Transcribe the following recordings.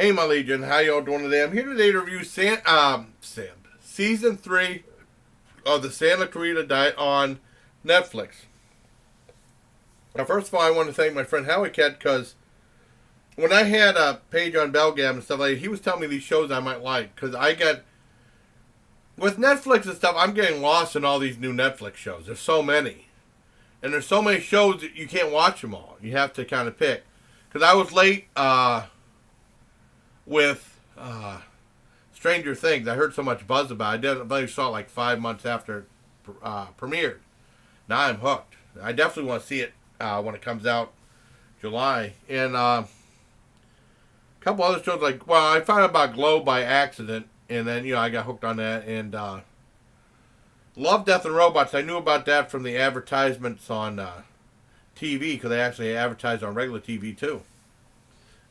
Hey, my Legion, how y'all doing today? I'm here today to review Season 3 of the Santa Clarita Diet on Netflix. Now, first of all, I want to thank my friend Howie Cat because when I had a page on Belgam and stuff like that, he was telling me these shows I might like. Because with Netflix and stuff, I'm getting lost in all these new Netflix shows. There's so many. And there's so many shows that you can't watch them all. You have to kind of pick. Because I was late, with Stranger Things. I heard so much buzz about it. I only saw it like 5 months after it premiered. Now I'm hooked. I definitely want to see it when it comes out July. And a couple other shows I found out about Glow by accident, and then I got hooked on that. And Love, Death, and Robots. I knew about that from the advertisements on TV because they actually advertised on regular TV too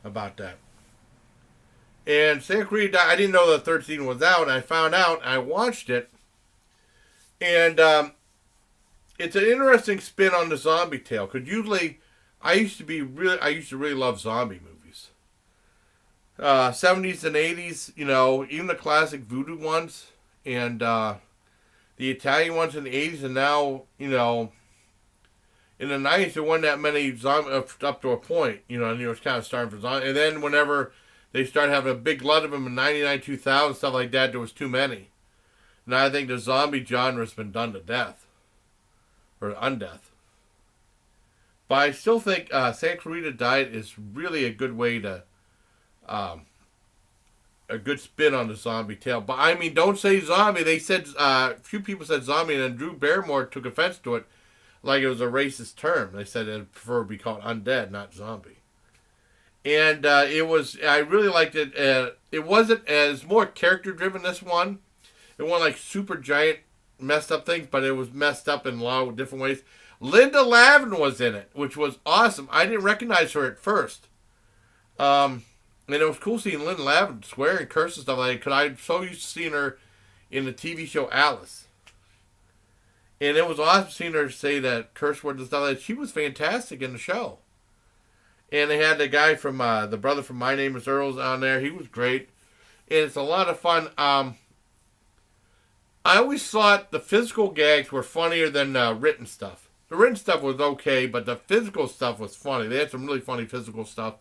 about that. And Santa Clarita, I didn't know the third season was out, and I found out, I watched it, and it's an interesting spin on the zombie tale, because usually, I used to really love zombie movies. 70s and 80s, even the classic voodoo ones, and the Italian ones in the 80s, and now, in the 90s, there weren't that many zombies up to a point, and it was kind of starting for zombies, and then whenever they started having a big glut of them in 99, 2000, stuff like that. There was too many. Now I think the zombie genre has been done to death. Or undeath. But I still think Santa Clarita Diet is really a good way to... a good spin on the zombie tale. But I mean, don't say zombie. They said... a few people said zombie, and then Drew Barrymore took offense to it like it was a racist term. They said they'd prefer to be called undead, not zombie. And I really liked it. It wasn't as more character driven, this one. It wasn't like super giant messed up things, but it was messed up in a lot of different ways. Linda Lavin was in it, which was awesome. I didn't recognize her at first. And it was cool seeing Linda Lavin swear and curse and stuff like that, because I'm so used to seeing her in the TV show Alice. And it was awesome seeing her say that curse words and stuff like that. She was fantastic in the show. And they had the guy from, the brother from My Name is Earl's on there. He was great. And it's a lot of fun. I always thought the physical gags were funnier than written stuff. The written stuff was okay, but the physical stuff was funny. They had some really funny physical stuff.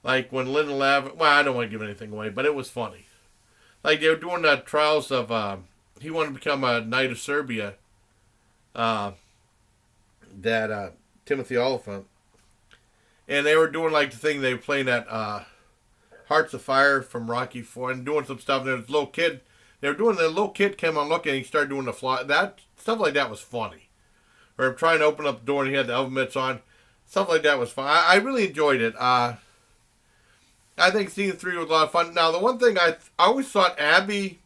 Like when Linda Lavin, I don't want to give anything away, but it was funny. Like they were doing the trials of, he wanted to become a Knight of Serbia. Timothy Oliphant. And they were doing the thing, they were playing that Hearts of Fire from Rocky 4 and doing some stuff. There was a little kid, the little kid came on looking and he started doing the fly. That, stuff like that was funny. Or trying to open up the door and he had the oven mitts on. Stuff like that was fun. I really enjoyed it. I think season 3 was a lot of fun. Now, the one thing I always thought Abby,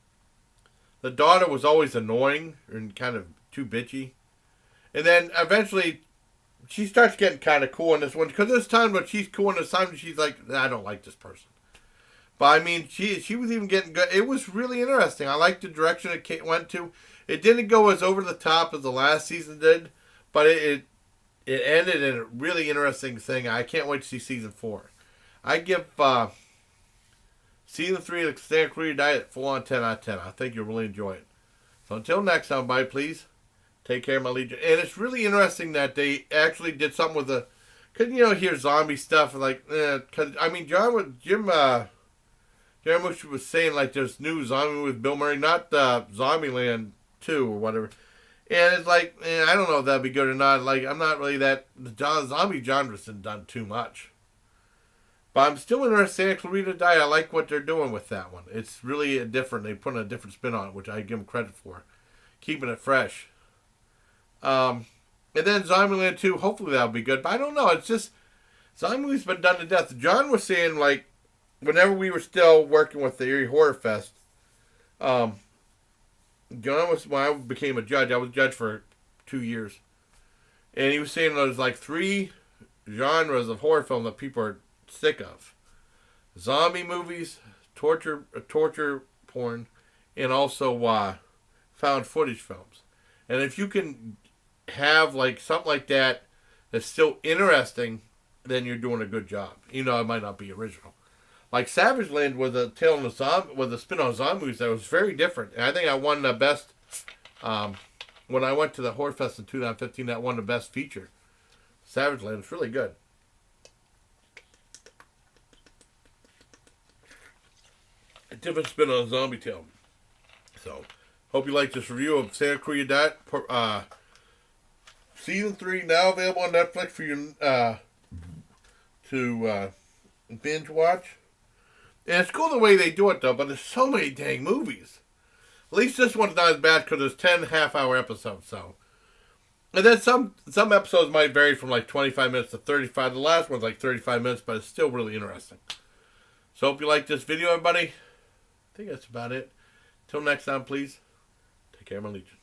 the daughter, was always annoying and kind of too bitchy. And then eventually she starts getting kind of cool in this one, because there's times when she's cool and there's times when she's like, I don't like this person. But I mean, she was even getting good. It was really interesting. I liked the direction it went to. It didn't go as over the top as the last season did, but it ended in a really interesting thing. I can't wait to see season 4. I give season 3 of the Santa Clarita Diet 4 on 10 out of 10. I think you'll really enjoy it. So until next time, bye, please. Take care, my Legion. And it's really interesting that they actually did something with the... Because, hear zombie stuff, because, I mean, Jim Jarmusch was saying, there's new zombie with Bill Murray, not Zombieland 2 or whatever. And it's I don't know if that'd be good or not. I'm not really that... The zombie genre's been done too much. But I'm still interested in Santa Clarita Diet. I like what they're doing with that one. It's really different. They put a different spin on it, which I give them credit for. Keeping it fresh. And then Zombieland 2, hopefully that'll be good. But I don't know. It's just, Zombieland's been done to death. John was saying, whenever we were still working with the Erie Horror Fest, John was, when I became a judge, I was a judge for 2 years. And he was saying there's 3 genres of horror film that people are sick of. Zombie movies, torture porn, and also found footage films. And if you can have something like that that's still interesting, then you're doing a good job. It might not be original. Like Savage Land was a tale on the zombie, was a spin on zombies that was very different. And I think I won the best. When I went to the Horror Fest in 2015, that won the best feature. Savage Land was really good. A different spin on a zombie tale. So, hope you like this review of Santa Clarita. Season 3 now available on Netflix for you to binge watch. And it's cool the way they do it, though, but there's so many dang movies. At least this one's not as bad because there's 10 half-hour episodes, so. And then some episodes might vary from like 25 minutes to 35. The last one's like 35 minutes, but it's still really interesting. So hope you like this video, everybody. I think that's about it. Till next time, please. Take care, my legion.